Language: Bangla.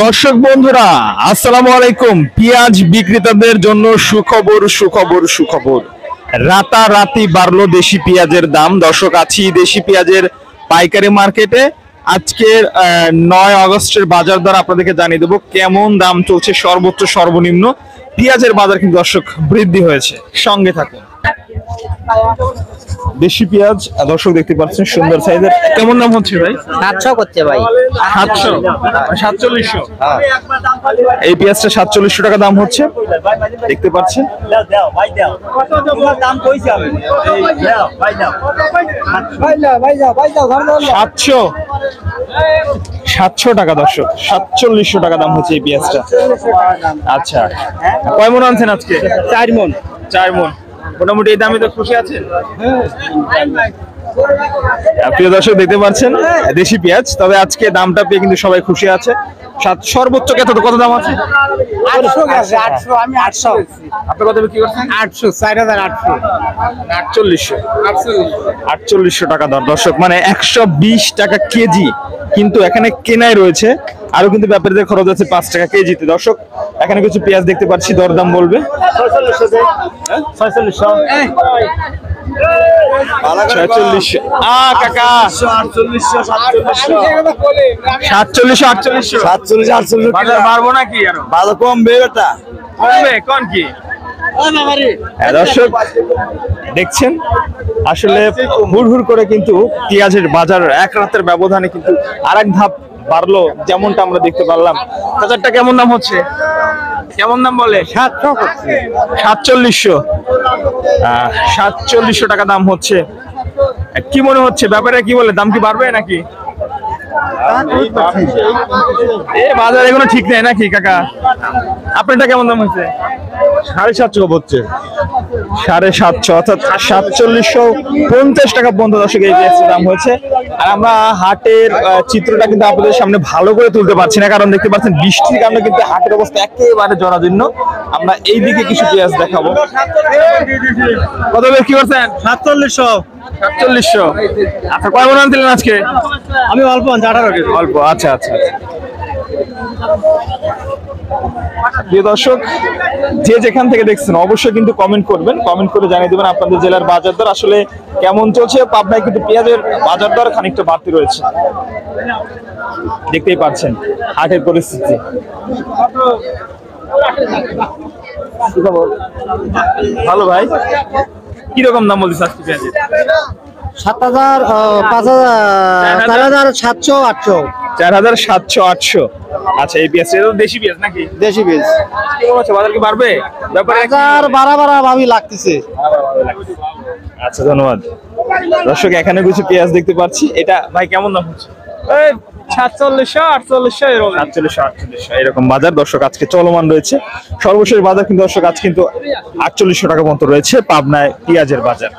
দর্শক বন্ধুরা আসসালামু আলাইকুম। পেঁয়াজ বিক্রেতাদের জন্য সুখবর সুখবর সুখবর। রাতারাতি বাড়লো দেশি পেঁয়াজের দাম। দর্শক, আছি দেশি পেঁয়াজের পাইকারি মার্কেটে। আজকের 9 আগস্টের বাজার দর আপনাদেরকে জানিয়ে দেবো কেমন দাম চলছে, সর্বোচ্চ সর্বনিম্ন। পেঁয়াজের বাজার কিন্তু দর্শক বৃদ্ধি হয়েছে, সঙ্গে থাকুন। দেশি পেঁয়াজ দর্শক দেখতে পাচ্ছেন সুন্দর সাইজের। কেমন দাম হচ্ছে ভাই? 700 করছে ভাই। 700 4700। এই পেঁয়াজটা 4700 টাকা দাম হচ্ছে, দেখতে পাচ্ছেন। 700 টাকা দর্শক, 4700 টাকা দাম হচ্ছে এই পেঁয়াজটা। আচ্ছা, কয় মন আনছেন আজকে? 4 মন। 4 মন। মোটামুটি এই দামে তো খুশি আছেন? প্রিয় দর্শক দেখতে পাচ্ছেন দেশি পেঁয়াজ, তবে আজকে দামটা পেয়ে কিন্তু সবাই খুশি আছে। সর্বোচ্চ কত দাম আছে? 800 আমি 800। আপনি কত বিক্রি করছেন? 800 4800 4800 টাকা দর দর্শক, মানে 120 টাকা কেজি কিন্তু এখানে কেনাই রয়েছে। আরো কিন্তু ব্যাপারীদের খরচ আছে 5 টাকা কেজিতে। দর্শক, এখানে কিছু পেঁয়াজ দেখতে পাচ্ছি, দরদাম বলবে। 4600 কাকা, 4700 পারবো নাকি? আরো ভালো কমবে, বেটা কমবে কোন কি? দর্শক দেখছেন আসলে হুড় করে কিন্তু পেঁয়াজের বাজার এক রাতের ব্যবধানে কিন্তু আরেক ধাপ বাড়লো, যেমনটা আমরা দেখতে পারলাম। বাজারটা কেমন দাম হচ্ছে? কেমন দাম বলে? 4700 টাকা দাম হচ্ছে। কি মনে হচ্ছে ব্যাপারে, কি বলে, দাম কি বাড়বে নাকি? বাজার এখনো ঠিক নেই নাকি কাকা? আপনারটা কেমন দাম হচ্ছে? 750 হচ্ছে। 750 অর্থাৎ 4750 টাকা পর্যন্ত দর্শক এই পেঁয়াজের দাম হয়েছে। আর আমরা হাটের চিত্রটা কিন্তু আপনাদের সামনে ভালো করে তুলতে পারছি না, কারণ দেখতে পাচ্ছেন বৃষ্টির কারণে কিন্তু হাটের অবস্থা একেবারে জরাজীর্ণ। আমরা এইদিকে কিছু পেঁয়াজ দেখাবো। কত বিক্রি করছেন? 4700। আচ্ছা, কয় মন আনছিলেন আজকে? আমি অল্প 18 কেজি। অল্প, আচ্ছা আচ্ছা। প্রিয় দর্শক, যে যেখান থেকে দেখছেন অবশ্যই কিন্তু কমেন্ট করবেন, কমেন্ট করে জানিয়ে দেবেন আপনাদের জেলার বাজার দর আসলে কেমন চলছে। পাবনায় কিন্তু পেঁয়াজের বাজার দর খানিকটা বাড়তি রয়েছে, দেখতেই পাচ্ছেন হাটের পরিস্থিতি। ভালো ভাই, কিরকম দাম বলছিস আজকে পেঁয়াজের? 7000 5000 4700 800 4700 800। আচ্ছা, এই পেঁয়াজ এটা দেশি পেঁয়াজ নাকি? দেশি বীজ। কেমন আছে বাজার, কি বাড়বে? বাজার বাড়া ভাবি লাগতেছে। আচ্ছা, ধন্যবাদ। দর্শক, এখানে কিছু পেঁয়াজ দেখতে পাচ্ছি। এটা ভাই কেমন দাম হচ্ছে? 4700 4800 এরকম। 4700 4800 এরকম বাজার দর্শক আজকে চলমান রয়েছে। সর্বশেষ বাজার কিন্তু দর্শক আজ কিন্তু 4800 টাকা পর্যন্ত রয়েছে পাবনায় পেঁয়াজের বাজার।